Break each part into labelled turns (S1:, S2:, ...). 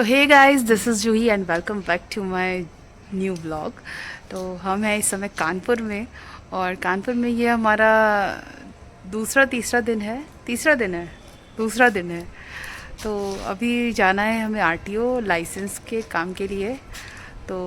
S1: तो hey guys, this is Juhi and welcome back to my new blog. तो हम हैं इस समय कानपुर में, और कानपुर में ये हमारा दूसरा दिन है। तो अभी जाना है हमें आरटीओ लाइसेंस के काम के लिए। तो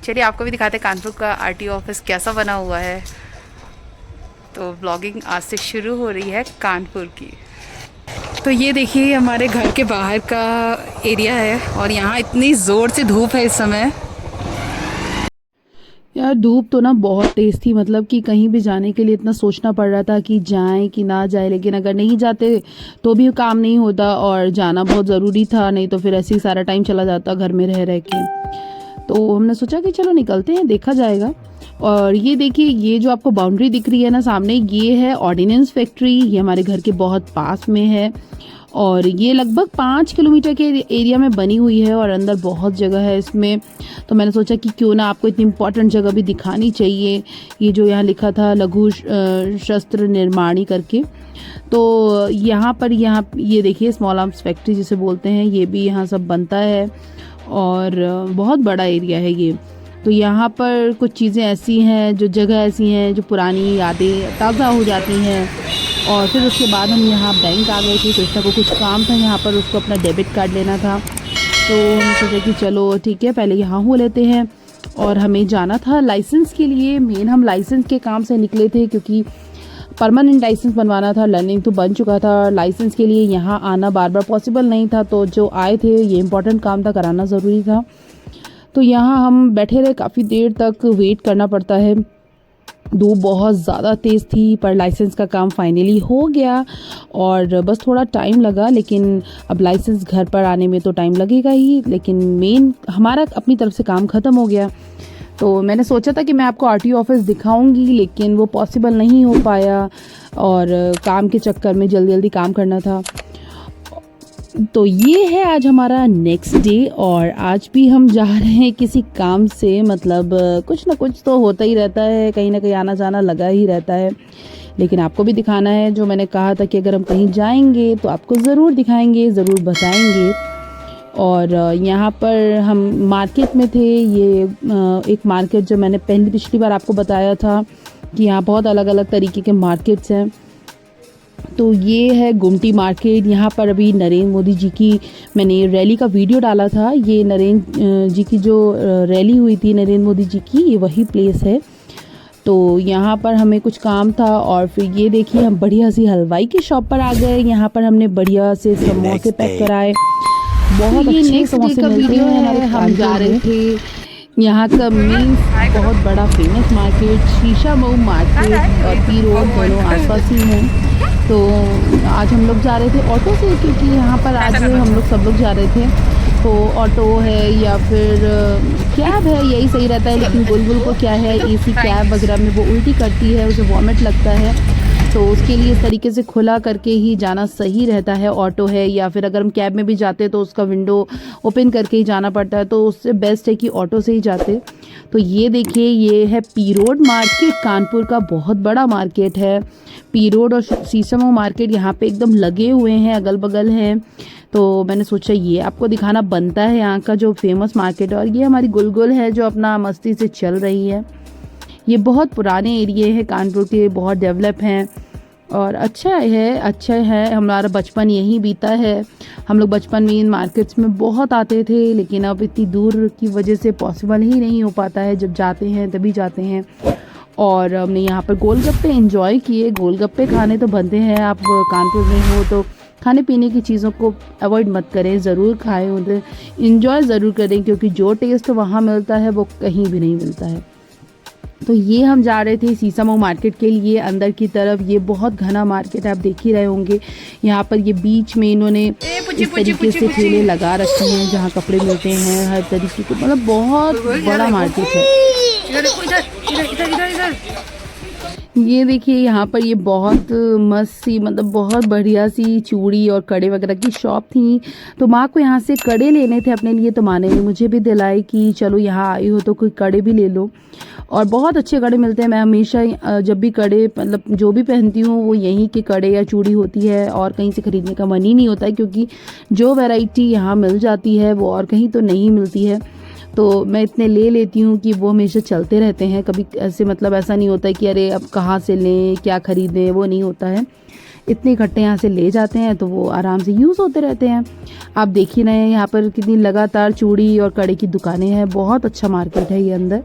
S1: चलिए आपको भी दिखाते हैं कानपुर का आरटीओ ऑफिस कैसा बना हुआ है। तो ब्लॉगिंग आज से शुरू हो रही है कानपुर की। तो ये देखिए हमारे घर के बाहर का एरिया है, और यहाँ इतनी ज़ोर से धूप है इस समय।
S2: यार धूप तो ना बहुत तेज़ थी, मतलब कि कहीं भी जाने के लिए इतना सोचना पड़ रहा था कि जाएं कि ना जाए, लेकिन अगर नहीं जाते तो भी काम नहीं होता और जाना बहुत ज़रूरी था, नहीं तो फिर ऐसे ही सारा टाइम चला जाता घर में रह के। तो हमने सोचा कि चलो निकलते हैं, देखा जाएगा। और ये देखिए, ये जो आपको बाउंड्री दिख रही है ना सामने, ये है ऑर्डिनेंस फैक्ट्री। ये हमारे घर के बहुत पास में है और ये लगभग 5 किलोमीटर के एरिया में बनी हुई है और अंदर बहुत जगह है इसमें। तो मैंने सोचा कि क्यों ना आपको इतनी इम्पोर्टेंट जगह भी दिखानी चाहिए। ये जो यहाँ लिखा था लघु शस्त्र निर्माणी करके, तो यहाँ ये देखिए स्मॉल आर्म्स फैक्ट्री जिसे बोलते हैं, ये भी यहाँ सब बनता है और बहुत बड़ा एरिया है ये। तो यहाँ पर कुछ चीज़ें ऐसी हैं, जो जगह ऐसी हैं जो पुरानी यादें ताज़ा हो जाती हैं। और फिर उसके बाद हम यहाँ बैंक आ गए थे, कृष्णा को कुछ काम था यहाँ पर, उसको अपना डेबिट कार्ड लेना था। तो हम सोचे कि चलो ठीक है, पहले यहाँ हो लेते हैं। और हमें जाना था लाइसेंस के लिए। मेन हम लाइसेंस के काम से निकले थे क्योंकि परमानेंट लाइसेंस बनवाना था। लर्निंग तो बन चुका था, लाइसेंस के लिए यहाँ आना बार बार पॉसिबल नहीं था। तो जो आए थे, ये इम्पोर्टेंट काम था, कराना ज़रूरी था। तो यहाँ हम बैठे रहे, काफ़ी देर तक वेट करना पड़ता है। धूप बहुत ज़्यादा तेज़ थी, पर लाइसेंस का काम फाइनली हो गया और बस थोड़ा टाइम लगा। लेकिन अब लाइसेंस घर पर आने में तो टाइम लगेगा ही, लेकिन मेन हमारा अपनी तरफ से काम ख़त्म हो गया। तो मैंने सोचा था कि मैं आपको आरटीओ ऑफिस दिखाऊंगी, लेकिन वो पॉसिबल नहीं हो पाया और काम के चक्कर में जल्दी जल्दी काम करना था। तो ये है आज हमारा नेक्स्ट डे, और आज भी हम जा रहे हैं किसी काम से। मतलब कुछ ना कुछ तो होता ही रहता है, कहीं ना कहीं आना जाना लगा ही रहता है। लेकिन आपको भी दिखाना है, जो मैंने कहा था कि अगर हम कहीं जाएंगे तो आपको ज़रूर दिखाएंगे, ज़रूर बताएंगे। और यहाँ पर हम मार्केट में थे। ये एक मार्केट जो मैंने पिछली बार आपको बताया था कि यहाँ बहुत अलग अलग तरीके के मार्केट्स हैं। तो ये है गुमटी मार्केट। यहाँ पर अभी नरेंद्र मोदी जी की मैंने रैली का वीडियो डाला था। ये नरेंद्र जी की जो रैली हुई थी नरेंद्र मोदी जी की, ये वही प्लेस है। तो यहाँ पर हमें कुछ काम था और फिर ये देखिए हम बढ़िया सी हलवाई की शॉप पर आ गए। यहाँ पर हमने बढ़िया से समोसे पैक कराए, बहुत अच्छे समोसे मिलते हैं। हम जा रहे थे यहाँ का मेन बहुत बड़ा फेमस मार्केट शीशा मऊ मार्केट और पी रोड दोनों आसपास ही हैं। तो आज हम लोग जा रहे थे ऑटो से, क्योंकि यहाँ पर आज हम लोग सब लोग जा रहे थे। तो ऑटो है या फिर कैब है, यही सही रहता है। लेकिन बुलबुल को क्या है, एसी कैब वगैरह में वो उल्टी करती है, उसे वॉमिट लगता है। तो उसके लिए इस तरीके से खुला करके ही जाना सही रहता है। ऑटो है या फिर अगर हम कैब में भी जाते तो उसका विंडो ओपन करके ही जाना पड़ता है, तो उससे बेस्ट है कि ऑटो से ही जाते। तो ये देखिए, ये है पी रोड मार्केट, कानपुर का बहुत बड़ा मार्केट है। पी रोड और शीशम मार्केट यहाँ पे एकदम लगे हुए हैं, अगल बगल हैं। तो मैंने सोचा ये आपको दिखाना बनता है, यहाँ का जो फेमस मार्केट है। और ये हमारी गुलगुल है जो अपना मस्ती से चल रही है। ये बहुत पुराने एरिए हैं कानपुर के, बहुत डेवलप हैं और अच्छा है। हमारा बचपन यहीं बीता है। हम लोग बचपन में इन मार्केट्स में बहुत आते थे, लेकिन अब इतनी दूर की वजह से पॉसिबल ही नहीं हो पाता है। जब जाते हैं तभी जाते हैं। और हमने यहाँ पर गोलगप्पे एंजॉय किए। गोलगप्पे खाने तो बनते हैं, आप कानपुर में हो तो खाने पीने की चीज़ों को अवॉइड मत करें, ज़रूर खाएं, उन्हें इंजॉय ज़रूर करें, क्योंकि जो टेस्ट वहाँ मिलता है वो कहीं भी नहीं मिलता है। तो ये हम जा रहे थे शीशम मार्केट के लिए अंदर की तरफ। ये बहुत घना मार्केट है, आप देख ही रहे होंगे। यहाँ पर ये बीच में इन्होंने इस तरीके से ठेले लगा रखे हैं जहाँ कपड़े मिलते हैं हर तरीके के, मतलब बहुत बड़ा मार्केट है। ये देखिए यहाँ पर ये बहुत मस्त सी मतलब बहुत बढ़िया सी चूड़ी और कड़े वगैरह की शॉप थी। तो माँ को यहाँ से कड़े लेने थे अपने लिए, तो माँ ने मुझे भी दिलाई कि चलो यहाँ आई हो तो कोई कड़े भी ले लो। और बहुत अच्छे कड़े मिलते हैं। मैं हमेशा जब भी कड़े मतलब जो भी पहनती हूँ वो यहीं के कड़े या चूड़ी होती है, और कहीं से ख़रीदने का मन ही नहीं होता है, क्योंकि जो वैरायटी यहाँ मिल जाती है वो और कहीं तो नहीं मिलती है। तो मैं इतने ले लेती हूँ कि वो हमेशा चलते रहते हैं। कभी ऐसे मतलब ऐसा नहीं होता है कि अरे अब कहाँ से लें क्या ख़रीदें, वो नहीं होता है। इतने इकट्ठे यहाँ से ले जाते हैं तो वो आराम से यूज़ होते रहते हैं। आप देख ही रहे हैं यहाँ पर कितनी लगातार चूड़ी और कड़े की दुकानें हैं। बहुत अच्छा मार्केट है ये अंदर।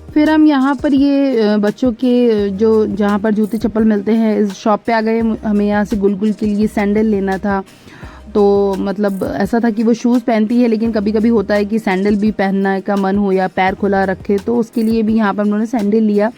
S2: फिर हम यहाँ पर ये बच्चों के जो जहाँ पर जूते चप्पल मिलते हैं इस शॉप पे आ गए। हमें यहाँ से गुलगुल के लिए सैंडल लेना था। तो मतलब ऐसा था कि वो शूज़ पहनती है, लेकिन कभी कभी होता है कि सैंडल भी पहनने का मन हो या पैर खुला रखे, तो उसके लिए भी यहाँ पर हम लोगों ने सैंडल लिया।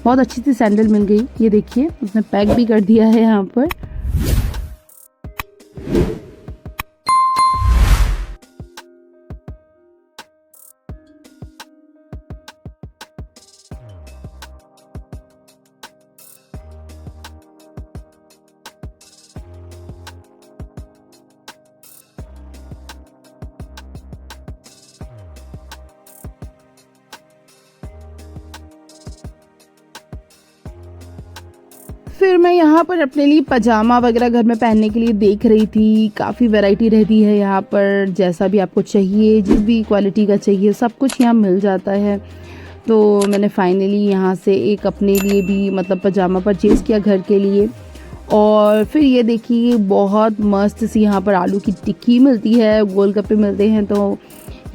S2: बहुत अच्छी सी सैंडल मिल गई। ये देखिए उसने पैक भी कर दिया है यहाँ पर। फिर मैं यहाँ पर अपने लिए पजामा वगैरह घर में पहनने के लिए देख रही थी। काफ़ी वैरायटी रहती है यहाँ पर, जैसा भी आपको चाहिए, जिस भी क्वालिटी का चाहिए सब कुछ यहाँ मिल जाता है। तो मैंने फाइनली यहाँ से एक अपने लिए भी मतलब पजामा परचेज़ किया घर के लिए। और फिर ये देखिए बहुत मस्त सी यहाँ पर आलू की टिक्की मिलती है, गोलगप्पे मिलते हैं। तो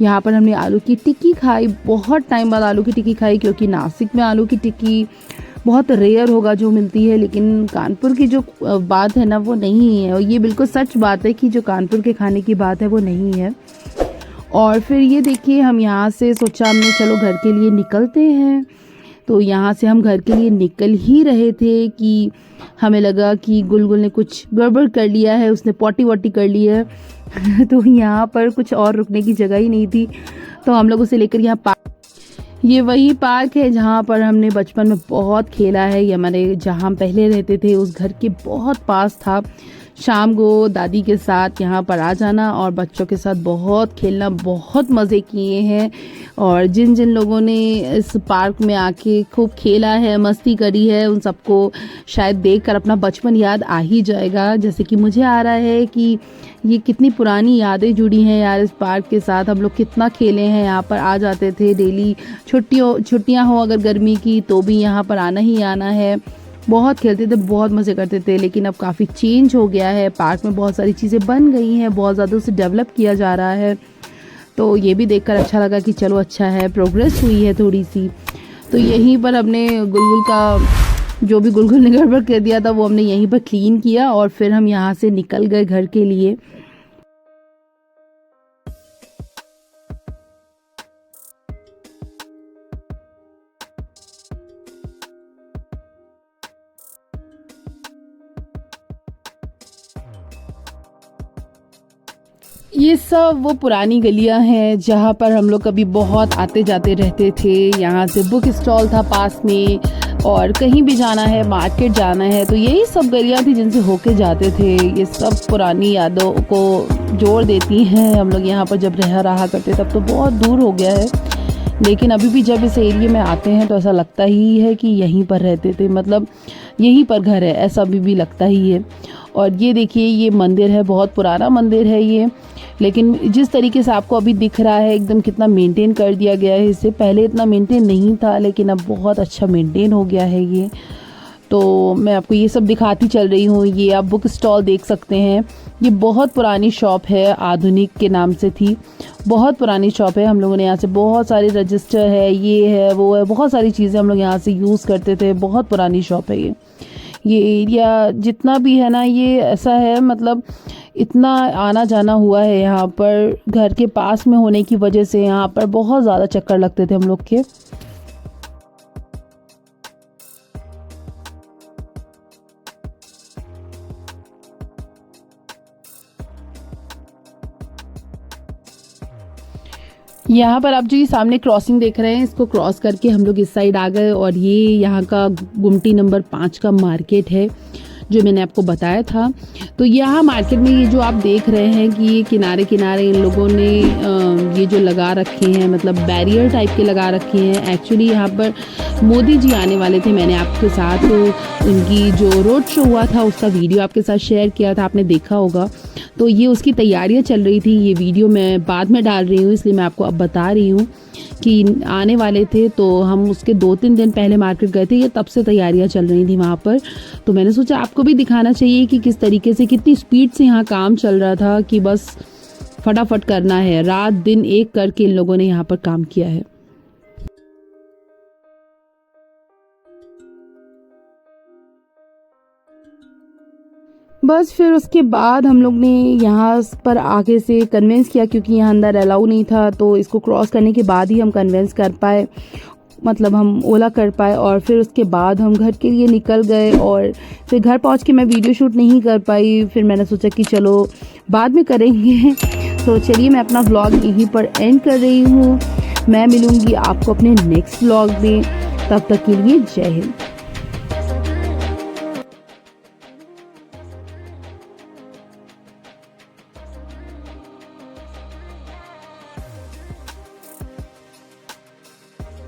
S2: यहाँ पर हमने आलू की टिक्की खाई। बहुत टाइम बाद आलू की टिक्की खाई, क्योंकि नासिक में आलू की टिक्की बहुत रेयर होगा जो मिलती है, लेकिन कानपुर की जो बात है ना वो नहीं है। और ये बिल्कुल सच बात है कि जो कानपुर के खाने की बात है वो नहीं है। और फिर ये देखिए हम यहाँ से सोचा हमने चलो घर के लिए निकलते हैं। तो यहाँ से हम घर के लिए निकल ही रहे थे कि हमें लगा कि गुलगुल ने कुछ गड़बड़ कर लिया है, उसने पॉटी वॉटी कर ली है। तो यहाँ पर कुछ और रुकने की जगह ही नहीं थी, तो हम लोग उसे लेकर यहाँ ये वही पार्क है जहाँ पर हमने बचपन में बहुत खेला है। ये हमारे जहाँ हम पहले रहते थे उस घर के बहुत पास था। शाम को दादी के साथ यहाँ पर आ जाना और बच्चों के साथ बहुत खेलना, बहुत मज़े किए हैं। और जिन जिन लोगों ने इस पार्क में आके खूब खेला है, मस्ती करी है, उन सबको शायद देखकर अपना बचपन याद आ ही जाएगा। जैसे कि मुझे आ रहा है कि ये कितनी पुरानी यादें जुड़ी हैं यार इस पार्क के साथ। हम लोग कितना खेले हैं, यहाँ पर आ जाते थे डेली। छुट्टियाँ हो अगर गर्मी की तो भी यहाँ पर आना ही आना है। बहुत खेलते थे, बहुत मज़े करते थे। लेकिन अब काफ़ी चेंज हो गया है, पार्क में बहुत सारी चीज़ें बन गई हैं, बहुत ज़्यादा उसे डेवलप किया जा रहा है। तो ये भी देखकर अच्छा लगा कि चलो अच्छा है, प्रोग्रेस हुई है थोड़ी सी। तो यहीं पर हमने गुलगुल का जो भी गुलगुल ने गड़बड़ कर दिया था वो हमने यहीं पर क्लीन किया और फिर हम यहाँ से निकल गए घर के लिए। ये सब वो पुरानी गलियां हैं जहाँ पर हम लोग कभी बहुत आते जाते रहते थे। यहाँ से बुक स्टॉल था पास में, और कहीं भी जाना है, मार्केट जाना है, तो यही सब गलियां थी जिनसे होके जाते थे। ये सब पुरानी यादों को जोड़ देती हैं। हम लोग यहाँ पर जब रहा करते तब तो बहुत दूर हो गया है, लेकिन अभी भी जब इस एरिया में आते हैं तो ऐसा लगता ही है कि यहीं पर रहते थे, मतलब यहीं पर घर है, ऐसा अभी भी लगता ही है। और ये देखिए ये मंदिर है, बहुत पुराना मंदिर है ये, लेकिन जिस तरीके से आपको अभी दिख रहा है एकदम कितना मेंटेन कर दिया गया है। इससे पहले इतना मेंटेन नहीं था, लेकिन अब बहुत अच्छा मेंटेन हो गया है ये। तो मैं आपको ये सब दिखाती चल रही हूँ। ये आप बुक स्टॉल देख सकते हैं। ये बहुत पुरानी शॉप है, आधुनिक के नाम से थी। बहुत पुरानी शॉप है। हम लोगों ने यहाँ से बहुत सारे रजिस्टर है, ये है वो है, बहुत सारी चीज़ें हम लोग यहाँ से यूज़ करते थे। बहुत पुरानी शॉप है ये एरिया जितना भी है ना, ये ऐसा है मतलब इतना आना जाना हुआ है यहाँ पर, घर के पास में होने की वजह से यहाँ पर बहुत ज़्यादा चक्कर लगते थे हम लोग के। यहाँ पर आप जो ये सामने क्रॉसिंग देख रहे हैं, इसको क्रॉस करके हम लोग इस साइड आ गए और ये यहाँ का गुमटी नंबर 5 का मार्केट है जो मैंने आपको बताया था। तो यहाँ मार्केट में ये जो आप देख रहे हैं कि ये किनारे किनारे इन लोगों ने ये जो लगा रखे हैं, मतलब बैरियर टाइप के लगा रखे हैं। एक्चुअली यहाँ पर मोदी जी आने वाले थे, मैंने आपके साथ उनकी जो रोड शो हुआ था उसका वीडियो आपके साथ शेयर किया था, आपने देखा होगा। तो ये उसकी तैयारियां चल रही थी। ये वीडियो मैं बाद में डाल रही हूँ, इसलिए मैं आपको अब बता रही हूँ कि आने वाले थे। तो हम उसके 2-3 दिन पहले मार्केट गए थे, ये तब से तैयारियां चल रही थी वहाँ पर। तो मैंने सोचा आपको भी दिखाना चाहिए कि किस तरीके से, कितनी स्पीड से यहाँ काम चल रहा था कि बस फटाफट करना है। रात दिन एक करके इन लोगों ने यहाँ पर काम किया है। बस फिर उसके बाद हम लोग ने यहाँ पर आगे से कन्वेंस किया, क्योंकि यहाँ अंदर अलाउ नहीं था। तो इसको क्रॉस करने के बाद ही हम कन्वेंस कर पाए, मतलब हम ओला कर पाए। और फिर उसके बाद हम घर के लिए निकल गए और फिर घर पहुँच के मैं वीडियो शूट नहीं कर पाई। फिर मैंने सोचा कि चलो बाद में करेंगे। तो चलिए मैं अपना व्लॉग यहीं पर एंड कर रही हूँ। मैं मिलूँगी आपको अपने नेक्स्ट व्लॉग में, तब तक के लिए जय हिंद।